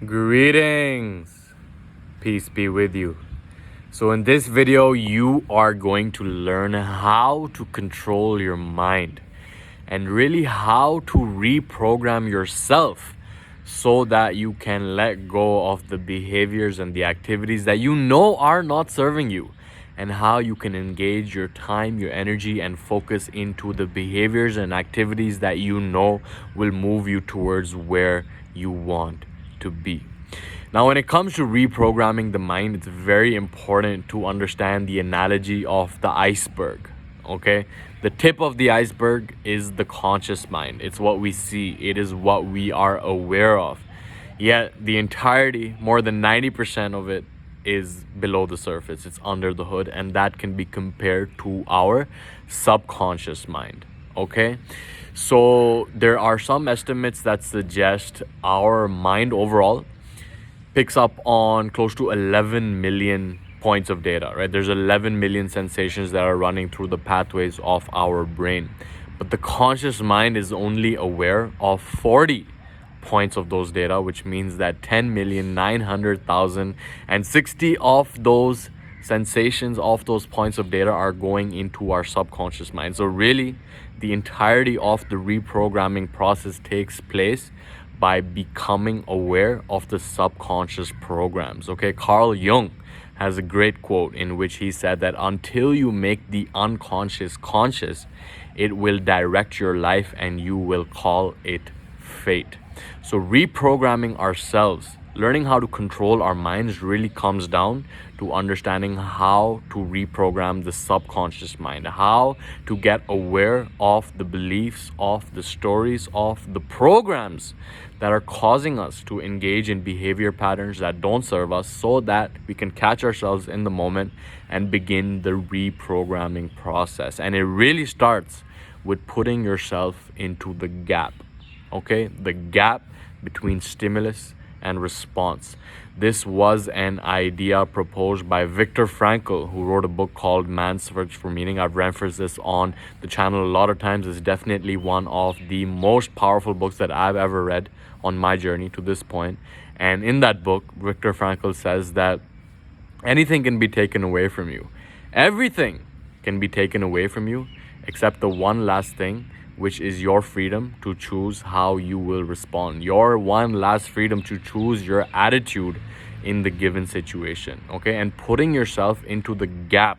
Greetings, peace be with you. So in this video, you are going to learn how to control your mind and really how to reprogram yourself so that you can let go of the behaviors and the activities that you know are not serving you, and how you can engage your time, your energy, and focus into the behaviors and activities that you know will move you towards where you want to be. Now, when it comes to reprogramming the mind, it's very important to understand the analogy of the iceberg. Okay, the tip of the iceberg is the conscious mind. It's what we see, it is what we are aware of. Yet the entirety, more than 90% of it, is below the surface. It's under the hood, and that can be compared to our subconscious mind. Okay, so there are some estimates that suggest our mind overall picks up on close to 11 million points of data, right? There's 11 million sensations that are running through the pathways of our brain. But the conscious mind is only aware of 40 points of those data, which means that 10,900,060 of those sensations, of those points of data, are going into our subconscious mind. So really, the entirety of the reprogramming process takes place by becoming aware of the subconscious programs. Okay, Carl Jung has a great quote in which he said that until you make the unconscious conscious, it will direct your life and you will call it fate. So reprogramming ourselves, learning how to control our minds, really comes down to understanding how to reprogram the subconscious mind, how to get aware of the beliefs, of the stories, of the programs that are causing us to engage in behavior patterns that don't serve us, so that we can catch ourselves in the moment and begin the reprogramming process. And it really starts with putting yourself into the gap. Okay, the gap between stimulus and response. This was an idea proposed by Viktor Frankl, who wrote a book called Man's Search for Meaning. I've referenced this on the channel a lot of times. It's definitely one of the most powerful books that I've ever read on my journey to this point. And in that book, Viktor Frankl says that anything can be taken away from you. Everything can be taken away from you except the one last thing, which is your freedom to choose how you will respond. Your one last freedom to choose your attitude in the given situation. Okay, and putting yourself into the gap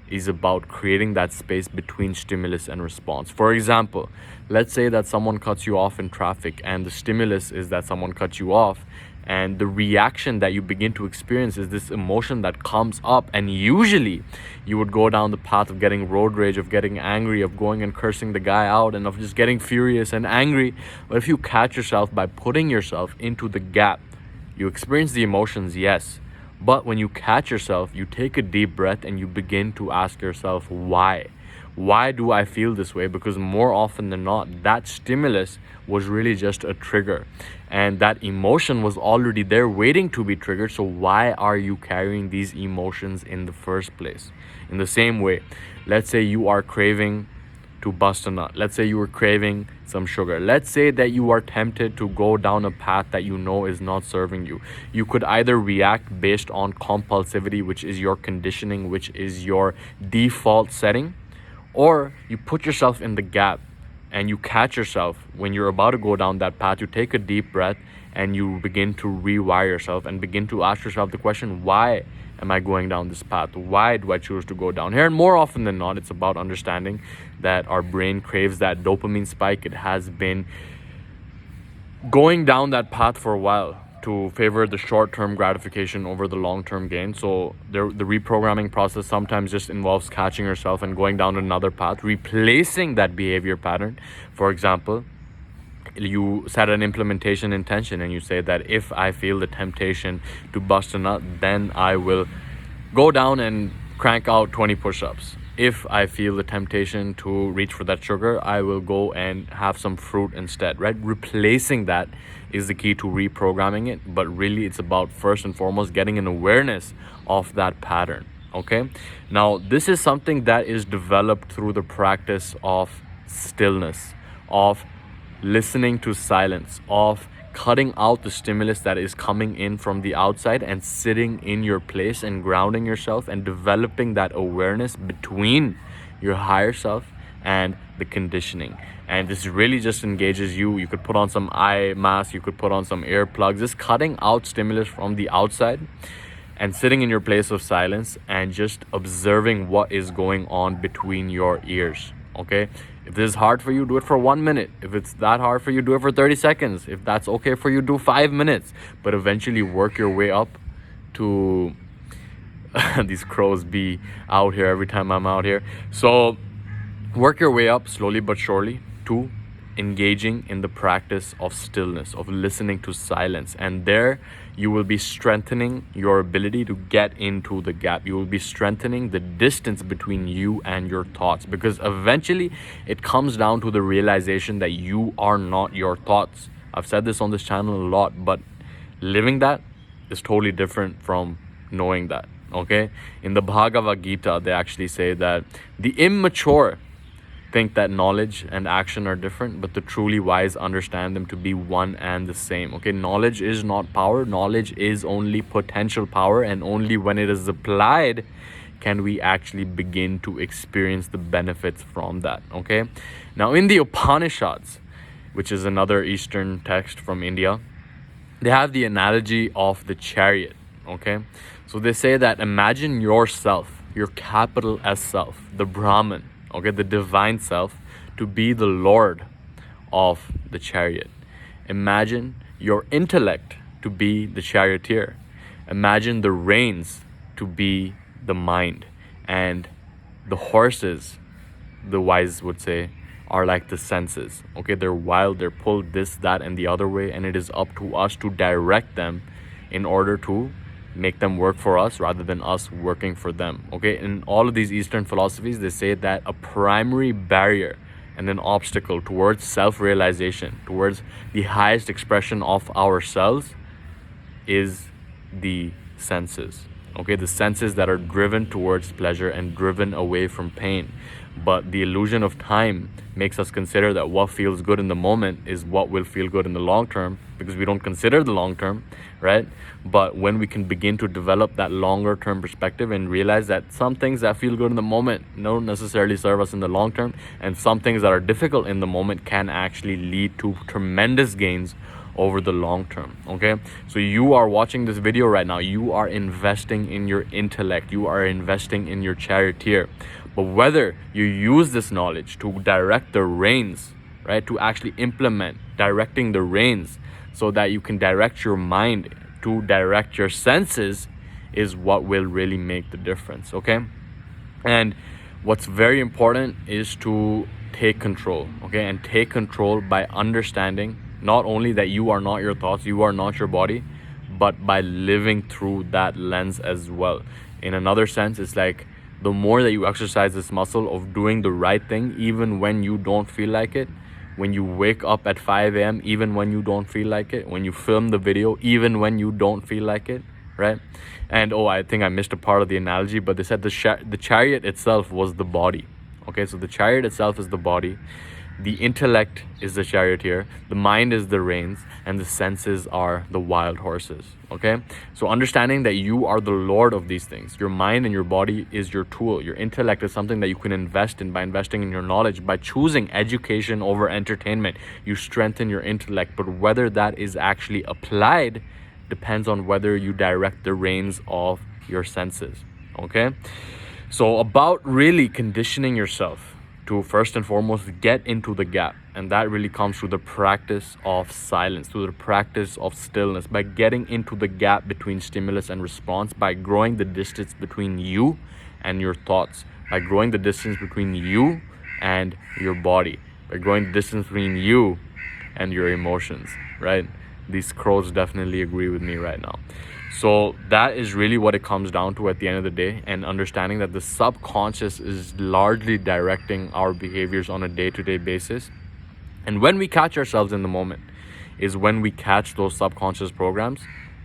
is about creating that space between stimulus and response. For example, let's say that someone cuts you off in traffic, and the stimulus is that someone cuts you off, and the reaction that you begin to experience is this emotion that comes up, and usually you would go down the path of getting road rage, of getting angry, of going and cursing the guy out, and of just getting furious and angry. But if you catch yourself by putting yourself into the gap, you experience the emotions, yes, but when you catch yourself, you take a deep breath and you begin to ask yourself, why? Why do I feel this way? Because more often than not, that stimulus was really just a trigger, and that emotion was already there waiting to be triggered. So why are you carrying these emotions in the first place? In the same way, let's say you are craving to bust a nut. Let's say you were craving some sugar. Let's say that you are tempted to go down a path that you know is not serving you. You could either react based on compulsivity, which is your conditioning, which is your default setting, or you put yourself in the gap and you catch yourself when you're about to go down that path. You take a deep breath and you begin to rewire yourself and begin to ask yourself the question, why am I going down this path? Why do I choose to go down here? And more often than not, it's about understanding that our brain craves that dopamine spike. It has been going down that path for a while to favor the short-term gratification over the long-term gain. So the reprogramming process sometimes just involves catching yourself and going down another path, replacing that behavior pattern. For example, you set an implementation intention and you say that if I feel the temptation to bust a nut, then I will go down and crank out 20 push-ups. If I feel the temptation to reach for that sugar, I will go and have some fruit instead, right? Replacing that is the key to reprogramming it, but really it's about first and foremost getting an awareness of that pattern. Okay, now this is something that is developed through the practice of stillness, of listening to silence, of cutting out the stimulus that is coming in from the outside and sitting in your place and grounding yourself and developing that awareness between your higher self and the conditioning. And this really just engages you. You could put on some eye mask, you could put on some earplugs, just cutting out stimulus from the outside and sitting in your place of silence and just observing what is going on between your ears. Okay, if this is hard for you, do it for 1 minute. If it's that hard for you, do it for 30 seconds. If that's okay for you, do 5 minutes. But eventually work your way up to these crows be out here every time I'm out here. So work your way up slowly but surely to engaging in the practice of stillness, of listening to silence. And there you will be strengthening your ability to get into the gap. You will be strengthening the distance between you and your thoughts, because eventually it comes down to the realization that you are not your thoughts. I've said this on this channel a lot, but living that is totally different from knowing that. Okay, in the Bhagavad Gita, they actually say that the immature think that knowledge and action are different, but the truly wise understand them to be one and the same. Okay, knowledge is not power. Knowledge is only potential power, and only when it is applied can we actually begin to experience the benefits from that. Okay, now in the Upanishads, which is another Eastern text from India, they have the analogy of the chariot. Okay, so they say that imagine yourself, your capital S self, the Brahman, okay, the divine self, to be the lord of the chariot. Imagine your intellect to be the charioteer. Imagine the reins to be the mind. And the horses, the wise would say, are like the senses. Okay, they're wild, they're pulled this, that, and the other way, and it is up to us to direct them in order to make them work for us rather than us working for them. Okay, in all of these Eastern philosophies, they say that a primary barrier and an obstacle towards self-realization, towards the highest expression of ourselves, is the senses. Okay, the senses that are driven towards pleasure and driven away from pain. But the illusion of time makes us consider that what feels good in the moment is what will feel good in the long term, because we don't consider the long term, right? But when we can begin to develop that longer term perspective and realize that some things that feel good in the moment don't necessarily serve us in the long term, and some things that are difficult in the moment can actually lead to tremendous gains over the long term. Okay, so you are watching this video right now, you are investing in your intellect, you are investing in your charioteer. But whether you use this knowledge to direct the reins, right, to actually implement directing the reins so that you can direct your mind to direct your senses, is what will really make the difference. Okay, and what's very important is to take control. Okay, and take control by understanding not only that you are not your thoughts, you are not your body, but by living through that lens as well. In another sense, it's like the more that you exercise this muscle of doing the right thing even when you don't feel like it, when you wake up at 5 a.m. even when you don't feel like it, when you film the video even when you don't feel like it, right? And I think I missed a part of the analogy, but they said the chariot itself was the body. Okay, so the chariot itself is the body, the intellect is the charioteer, the mind is the reins, and the senses are the wild horses. Okay, so understanding that you are the lord of these things, your mind and your body is your tool, your intellect is something that you can invest in by investing in your knowledge. By choosing education over entertainment, you strengthen your intellect, but whether that is actually applied depends on whether you direct the reins of your senses. Okay, so about really conditioning yourself to first and foremost get into the gap, and that really comes through the practice of silence, through the practice of stillness, by getting into the gap between stimulus and response, by growing the distance between you and your thoughts, by growing the distance between you and your body, by growing the distance between you and your emotions, right? These crows definitely agree with me right now. So that is really what it comes down to at the end of the day, and understanding that the subconscious is largely directing our behaviors on a day-to-day basis. And when we catch ourselves in the moment is when we catch those subconscious programs,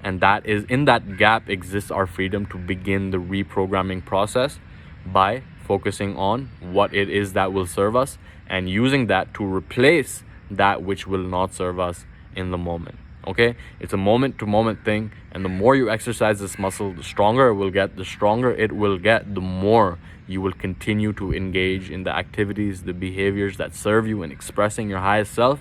and that is in that gap exists our freedom to begin the reprogramming process by focusing on what it is that will serve us and using that to replace that which will not serve us in the moment. Okay, it's a moment to moment thing, and the more you exercise this muscle, the stronger it will get. The stronger it will get, the more you will continue to engage in the activities, the behaviors that serve you in expressing your highest self,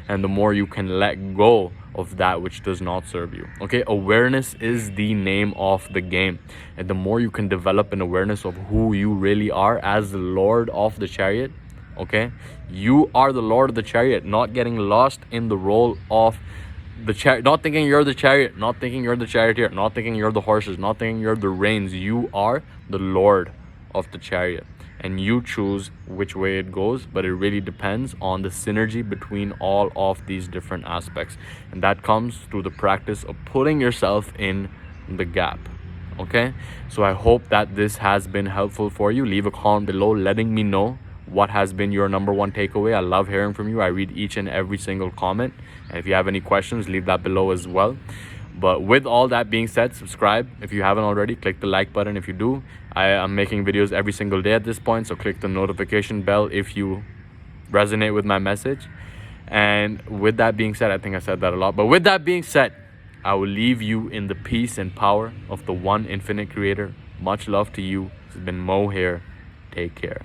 and the more you can let go of that which does not serve you. Okay, awareness is the name of the game, and the more you can develop an awareness of who you really are as the Lord of the chariot. Okay, you are the Lord of the chariot, not getting lost in the role of the chariot, not thinking you're the chariot, not thinking you're the charioteer, not thinking you're the horses, not thinking you're the reins. You are the Lord of the chariot, and you choose which way it goes, but it really depends on the synergy between all of these different aspects, and that comes through the practice of putting yourself in the gap. Okay, so I hope that this has been helpful for you. Leave a comment below letting me know what has been your number one takeaway. I love hearing from you. I read each and every single comment, and if you have any questions, leave that below as well. But with all that being said, subscribe if you haven't already. Click the like button if you do. I am making videos every single day at this point, so click the notification bell if you resonate with my message. And with that being said, I think I said that a lot, but with that being said, I will leave you in the peace and power of the one infinite creator. Much love to you. This has been Mo here. Take care.